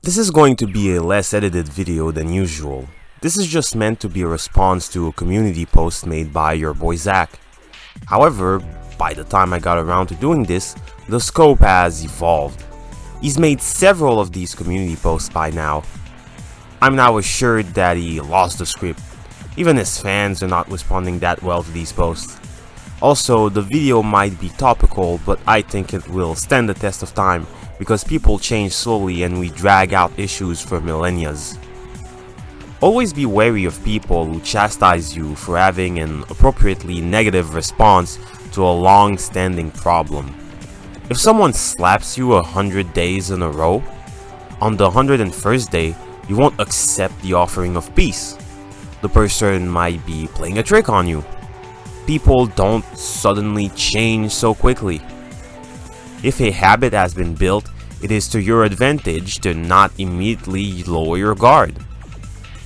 This is going to be a less edited video than usual. This is just meant to be a response to a community post made by YourBoiZack. However, by the time I got around to doing this, the scope has evolved. He's made several of these community posts by now. I'm now assured that he lost the script. Even his fans are not responding that well to these posts. Also, the video might be topical, but I think it will stand the test of time because people change slowly and we drag out issues for millennia. Always be wary of people who chastise you for having an appropriately negative response to a long-standing problem. If someone slaps you 100 days in a row, on the 101st day, you won't accept the offering of peace. The person might be playing a trick on you. People don't suddenly change so quickly. If a habit has been built, it is to your advantage to not immediately lower your guard.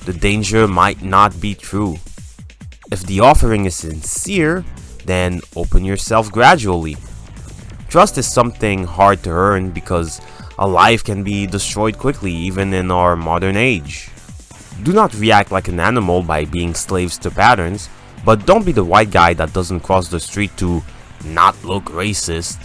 The danger might not be true. If the offering is sincere, then open yourself gradually. Trust is something hard to earn because a life can be destroyed quickly even in our modern age. Do not react like an animal by being slaves to patterns, but don't be the white guy that doesn't cross the street to not look racist.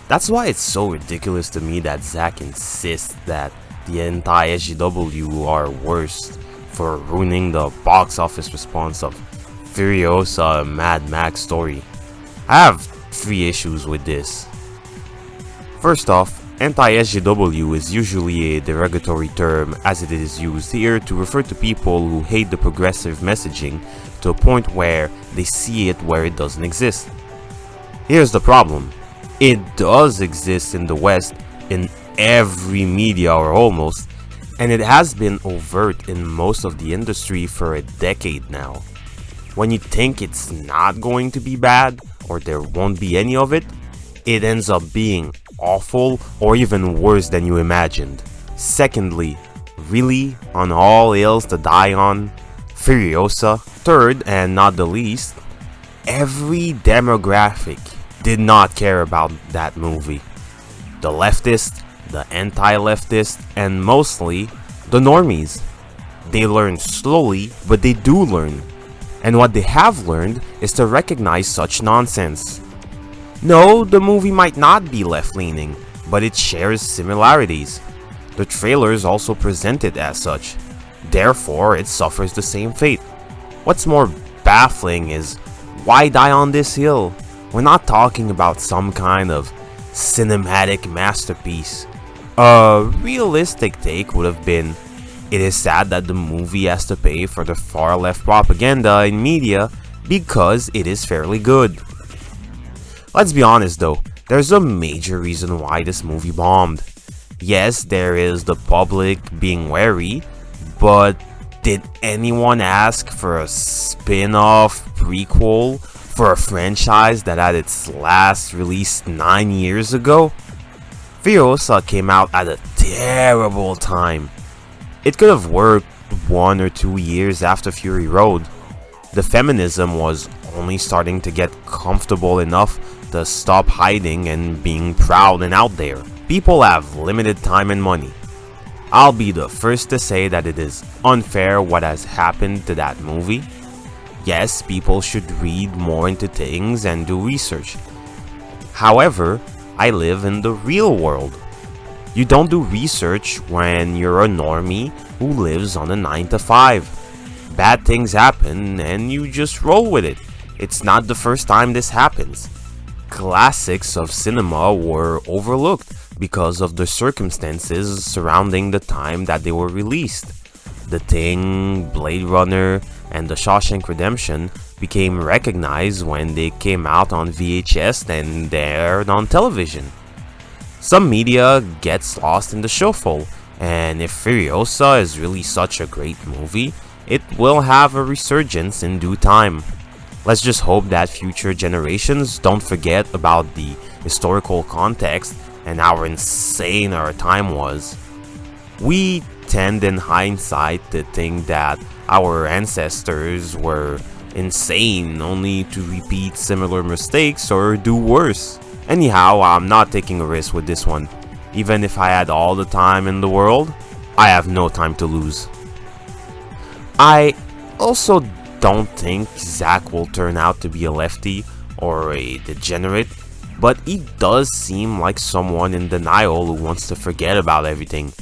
That's why it's so ridiculous to me that Zack insists that the anti-SJW are worse for ruining the box office response of Furiosa Mad Max story. I have 3 issues with this. First off, anti-SJW is usually a derogatory term as it is used here to refer to people who hate the progressive messaging to a point where they see it where it doesn't exist. Here's the problem. It does exist in the West in every media or almost, and it has been overt in most of the industry for a decade now. When you think it's not going to be bad or there won't be any of it, it ends up being awful or even worse than you imagined. Secondly, really on all hills to die on, Furiosa. Third and not the least, every demographic did not care about that movie. The leftist, the anti-leftist, and mostly the normies. They learn slowly, but they do learn. And what they have learned is to recognize such nonsense. No, the movie might not be left-leaning, but it shares similarities. The trailers also present it as such. Therefore, it suffers the same fate. What's more baffling is, why die on this hill? We're not talking about some kind of cinematic masterpiece. A realistic take would have been, it is sad that the movie has to pay for the far left propaganda in media because it is fairly good. Let's be honest though, there's a major reason why this movie bombed. Yes, there is the public being wary, but did anyone ask for a spin-off prequel for a franchise that had its last release 9 years ago? Furiosa came out at a terrible time. It could have worked 1 or 2 years after Fury Road. The feminism was only starting to get comfortable enough to stop hiding and being proud and out there. People have limited time and money. I'll be the first to say that it is unfair what has happened to that movie. Yes, people should read more into things and do research. However, I live in the real world. You don't do research when you're a normie who lives on a 9 to 5. Bad things happen and you just roll with it. It's not the first time this happens. Classics of cinema were overlooked because of the circumstances surrounding the time that they were released. The Thing, Blade Runner, and The Shawshank Redemption became recognized when they came out on VHS and aired on television. Some media gets lost in the shuffle, and if Furiosa is really such a great movie, it will have a resurgence in due time. Let's just hope that future generations don't forget about the historical context and how insane our time was. We tend in hindsight to think that our ancestors were insane only to repeat similar mistakes or do worse. Anyhow, I'm not taking a risk with this one. Even if I had all the time in the world, I have no time to lose. I also don't think Zack will turn out to be a lefty or a degenerate, but he does seem like someone in denial who wants to forget about everything.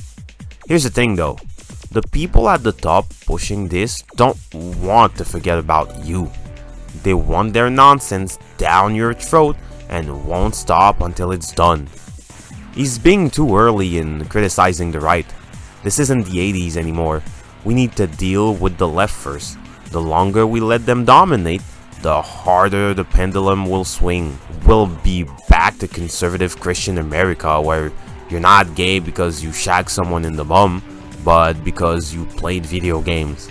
Here's the thing though, the people at the top pushing this don't want to forget about you. They want their nonsense down your throat and won't stop until it's done. He's being too early in criticizing the right. This isn't the 80s anymore. We need to deal with the left first. The longer we let them dominate, the harder the pendulum will swing. We'll be back to conservative Christian America where you're not gay because you shagged someone in the bum, but because you played video games.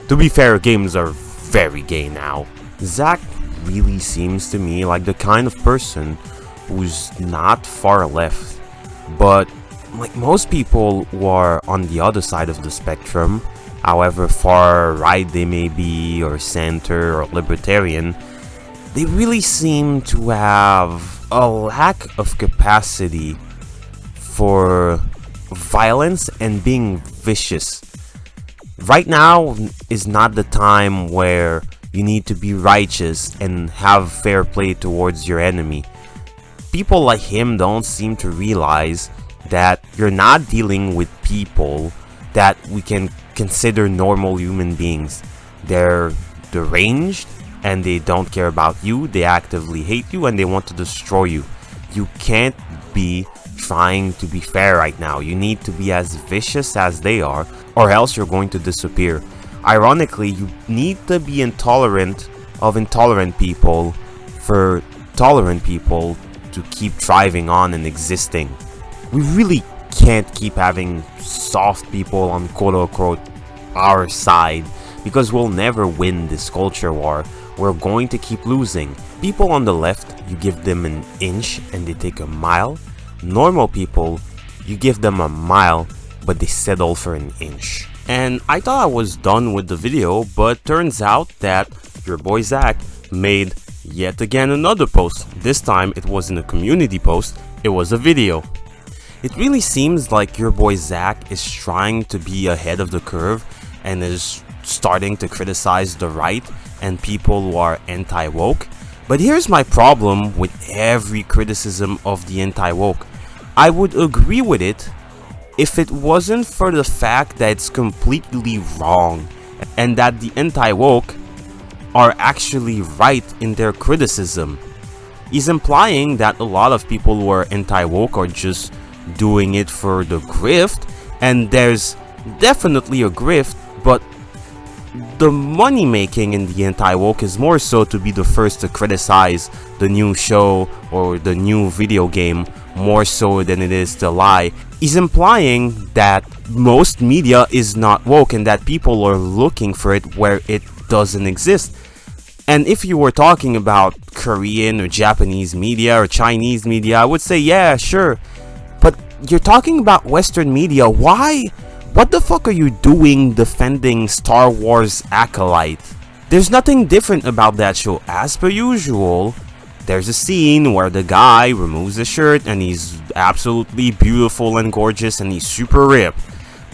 To be fair, games are very gay now. Zack really seems to me like the kind of person who's not far left, but like most people who are on the other side of the spectrum, however far right they may be, or center, or libertarian, they really seem to have a lack of capacity for violence and being vicious. Right now is not the time where you need to be righteous and have fair play towards your enemy. People like him don't seem to realize that you're not dealing with people that we can consider normal human beings. They're deranged and they don't care about you, they actively hate you and they want to destroy you. You can't be trying to be fair right now. You need to be as vicious as they are, or else you're going to disappear. Ironically, you need to be intolerant of intolerant people for tolerant people to keep thriving on and existing. We really can't keep having soft people on quote-unquote our side, because we'll never win this culture war. We're going to keep losing. People on the left, you give them an inch and they take a mile. Normal people, you give them a mile but they settle for an inch. And I thought I was done with the video, but turns out that your boy Zack made yet again another post. This time it wasn't a community post, it was a video. It really seems like your boy Zack is trying to be ahead of the curve and is starting to criticize the right and people who are anti-woke. But here's my problem with every criticism of the anti-woke. I would agree with it if it wasn't for the fact that it's completely wrong and that the anti-woke are actually right in their criticism. He's implying that a lot of people who are anti-woke are just doing it for the grift, and there's definitely a grift, but the money making in the anti-woke is more so to be the first to criticize the new show or the new video game more so than it is to lie. He's implying that most media is not woke and that people are looking for it where it doesn't exist. And if you were talking about Korean or Japanese media or Chinese media, I would say yeah, sure. But you're talking about Western media. Why? What the fuck are you doing defending Star Wars Acolyte? There's nothing different about that show. As per usual, there's a scene where the guy removes his shirt and he's absolutely beautiful and gorgeous and he's super ripped.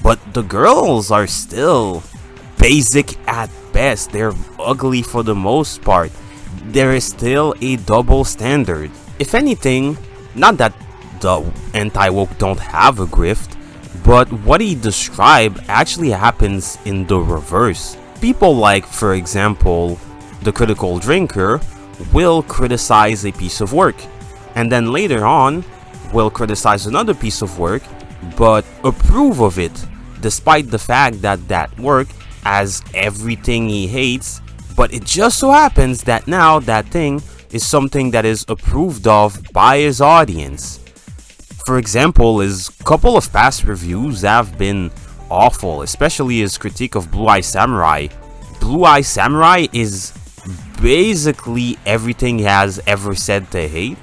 But the girls are still basic at best. They're ugly for the most part. There is still a double standard. If anything, not that the anti-woke don't have a grift, but what he described actually happens in the reverse. People like, for example, the critical drinker will criticize a piece of work, and then later on will criticize another piece of work, but approve of it, despite the fact that that work has everything he hates, but it just so happens that now that thing is something that is approved of by his audience. For example, his couple of past reviews have been awful, especially his critique of Blue Eye Samurai. Blue Eye Samurai is basically everything he has ever said to hate,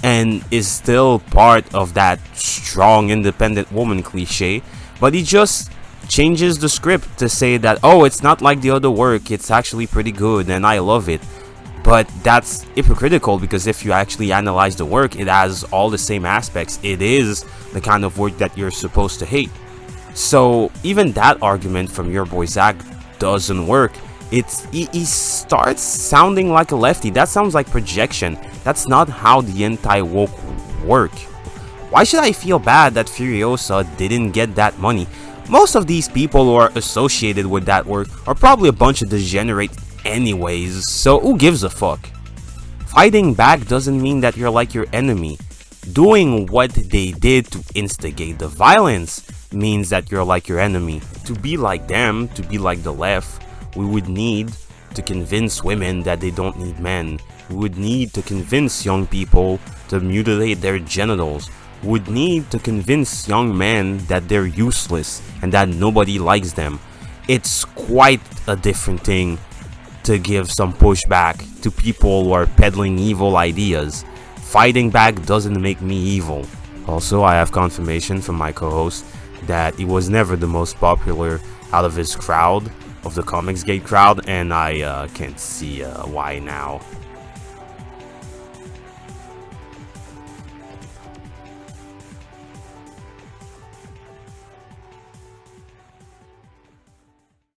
and is still part of that strong independent woman cliche, but he just changes the script to say that, oh, it's not like the other work, it's actually pretty good and I love it. But that's hypocritical, because if you actually analyze the work, it has all the same aspects. It is the kind of work that you're supposed to hate. So even that argument from your boy Zach doesn't work. He starts sounding like a lefty. That sounds like projection. That's not how the anti-woke work. Why should I feel bad that Furiosa didn't get that money? Most of these people who are associated with that work are probably a bunch of degenerates anyways, so who gives a fuck? Fighting back doesn't mean that you're like your enemy. Doing what they did to instigate the violence means that you're like your enemy. To be like them, to be like the left, we would need to convince women that they don't need men. We would need to convince young people to mutilate their genitals. We would need to convince young men that they're useless and that nobody likes them. It's quite a different thing to give some pushback to people who are peddling evil ideas. Fighting back doesn't make me evil. Also, I have confirmation from my co-host that he was never the most popular out of his crowd, of the Comicsgate crowd, and I can't see why now.